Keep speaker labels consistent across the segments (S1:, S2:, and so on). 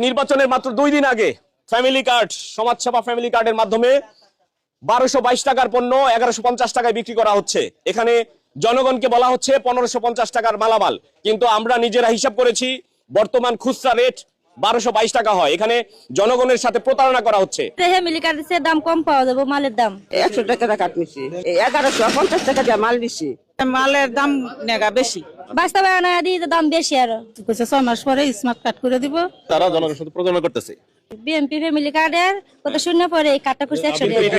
S1: নির্বাচনের মাত্র 2 দিন আগে ফ্যামিলি কার্ড, সমাজসেবা ফ্যামিলি কার্ডের মাধ্যমে 1222 টাকার পণ্য 1150 টাকায় বিক্রি করা হচ্ছে। এখানে জনগণকে বলা হচ্ছে 1550 টাকার মালামাল, কিন্তু আমরা নিজেরা হিসাব করেছি বর্তমান খুচরা রেট 1222 টাকা হয়। এখানে জনগণের সাথে প্রতারণা করা হচ্ছে।
S2: ফ্যামিলি কার্ডের দাম কম পাওয়া যাবে, মালের দাম
S3: 100 টাকা কাট নিছি, 1150 টাকা দিয়ে মাল নিছি।
S4: মালের দাম নেগা বেশি,
S2: বাস্তবায়ন দাম বেশি। আরো
S4: 6 মাস পরে স্মার্ট কার্ড করে দিব।
S1: তারা জনগণের সাথে প্রতারণা করতেছে।
S2: বিএনপি ফ্যামিলি কার্ডের কথা শুনে পরে এই কার্ডটা করছে 100 টাকা।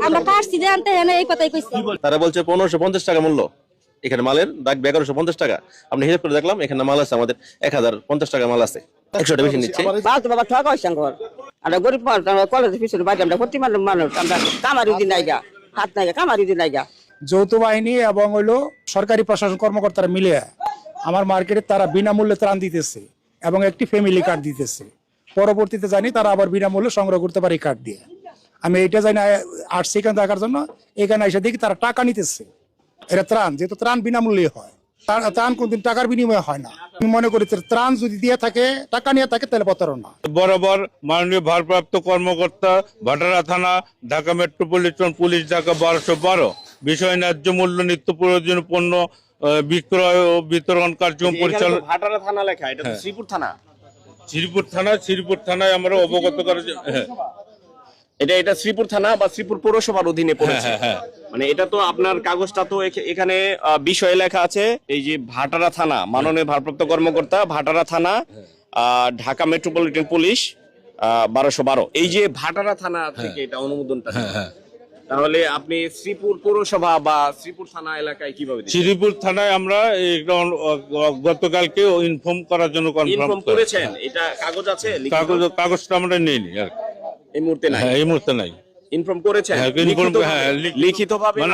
S2: আমরা কাটছি যে আনতে হ্যাঁ এই কথাই কইছি।
S5: তারা বলছে 1550 টাকা মূল্য, এখানে মালের দাগ 1150 টাকা। আমরা হিসাব করে দেখলাম এখানে মাল আছে আমাদের 1050 টাকা মাল আছে, 100 টাকা বেশি নিচ্ছে।
S3: বালতো বাবা ঠকা হইছে ঘর। আমরা গরিব মানুষ, আমরা কলেজে পিছনে বাড়ি, আমরা প্রতি মানুষ, আমরা কামারি দিন নাইগা, হাত নাইগা, কামারি দিন নাইগা।
S6: যৌথ বাহিনী এবং হলো সরকারি প্রশাসন কর্মকর্তারা মিলে আমার মার্কেটে তারা বিনামূল্যে ত্রাণ দিতেছে এবং একটি ফ্যামিলি কার্ড দিতেছে। পরবর্তীতে জানি তারা আবার বিনামূল্যে সংগ্রহ করতে পারে কার্ড দিয়ে। আমি এটা জানি আর সেখানে দেখার জন্য এখানে এসে দেখি তারা টাকা নিতেছে। এটা ত্রাণ, যেহেতু ত্রাণ বিনামূল্যে হয়, ত্রাণ কোনদিন টাকার বিনিময়ে হয় না। আমি মনে করি ত্রাণ যদি দিয়ে থাকে, টাকা নিয়ে থাকে, তাহলে প্রতারণা।
S7: বরাবর মাননীয় ভারপ্রাপ্ত কর্মকর্তা, ভাটারা থানা, ঢাকা মেট্রোপলিটন পুলিশ, ঢাকা 1212 বিষয় ন্যায্য মূল্য নিত্য প্রয়োজনীয় পণ্য বিক্রয় ও বিতরণ কার্যক্রম পরিচালনা।
S1: ভাটারা থানা লেখা, এটা তো শ্রীপুর থানা।
S7: শ্রীপুর থানায় আমরা অবগত করার
S1: এটা শ্রীপুর থানা বা শ্রীপুর পৌরসভার অধীনে পড়েছে। মানে এটা তো আপনার কাগজটা তো এখানে বিষয়ে লেখা আছে, এই যে ভাটারা থানা, মাননীয় ভারপ্রাপ্ত কর্মকর্তা, ভাটারা থানা, ঢাকা মেট্রোপলিটন পুলিশ 1212। এই যে ভাটারা থানা থেকে এটা অনুমোদনটা, তাহলে আপনি শ্রীপুর পৌরসভা বা শ্রীপুর থানা এলাকায় কিভাবে দিচ্ছেন?
S7: শ্রীপুর থানায় আমরা গতকালকে ইনফর্ম করার জন্য
S1: ইনফর্ম করেছেন? এটা কাগজ আছে?
S7: কাগজটা আমরা নেইনি আর
S1: এই মুহূর্তে নাই।
S7: এই মুহূর্তে নাই।
S1: ইনফর্ম করেছেন লিখিতভাবে?
S7: মানে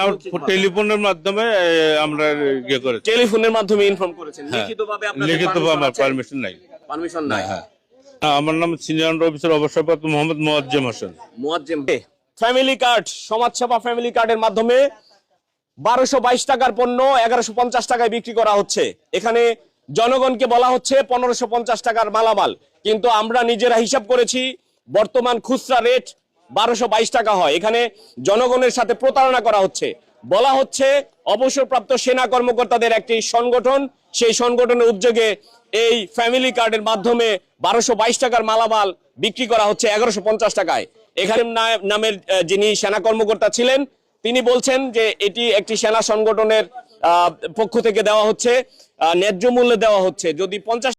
S7: টেলিফোনের মাধ্যমে আমরা ইয়ে করেছি।
S1: টেলিফোনের মাধ্যমে ইনফর্ম করেছেন, লিখিতভাবে
S7: লিখিতভাবে পারমিশন নাই।
S1: পারমিশন নাই।
S7: আমার নাম সিনিয়র অফিসার অবসরপ্রাপ্ত মোহাম্মদ মোয়াজ্জেম হোসেন।
S1: মোয়াজ্জেম। ফ্যামিলি কার্ড, সমাজসেবা ফ্যামিলি কার্ডের মাধ্যমে 1222 টাকার পণ্য 1150 টাকায় বিক্রি করা হচ্ছে। এখানে জনগণকে বলা হচ্ছে 1550 টাকার মালামাল, কিন্তু আমরা নিজেরা হিসাব করেছি বর্তমান খুচরা রেট 1222 টাকা হয়। এখানে জনগণের সাথে প্রতারণা করা হচ্ছে। বলা হচ্ছে অবসরপ্রাপ্ত সেনা কর্মকর্তাদের একটি সংগঠন, সেই সংগঠনের উদ্যোগে এই ফ্যামিলি কার্ডের মাধ্যমে 1222 টাকার মালামাল বিক্রি করা হচ্ছে 1150 টাকায়। এখানে নামের যিনি সেনা কর্মকর্তা ছিলেন, তিনি বলছেন যে এটি একটি সেনা সংগঠনের পক্ষ থেকে দেওয়া হচ্ছে, ন্যায্য মূল্যে দেওয়া হচ্ছে। যদি 50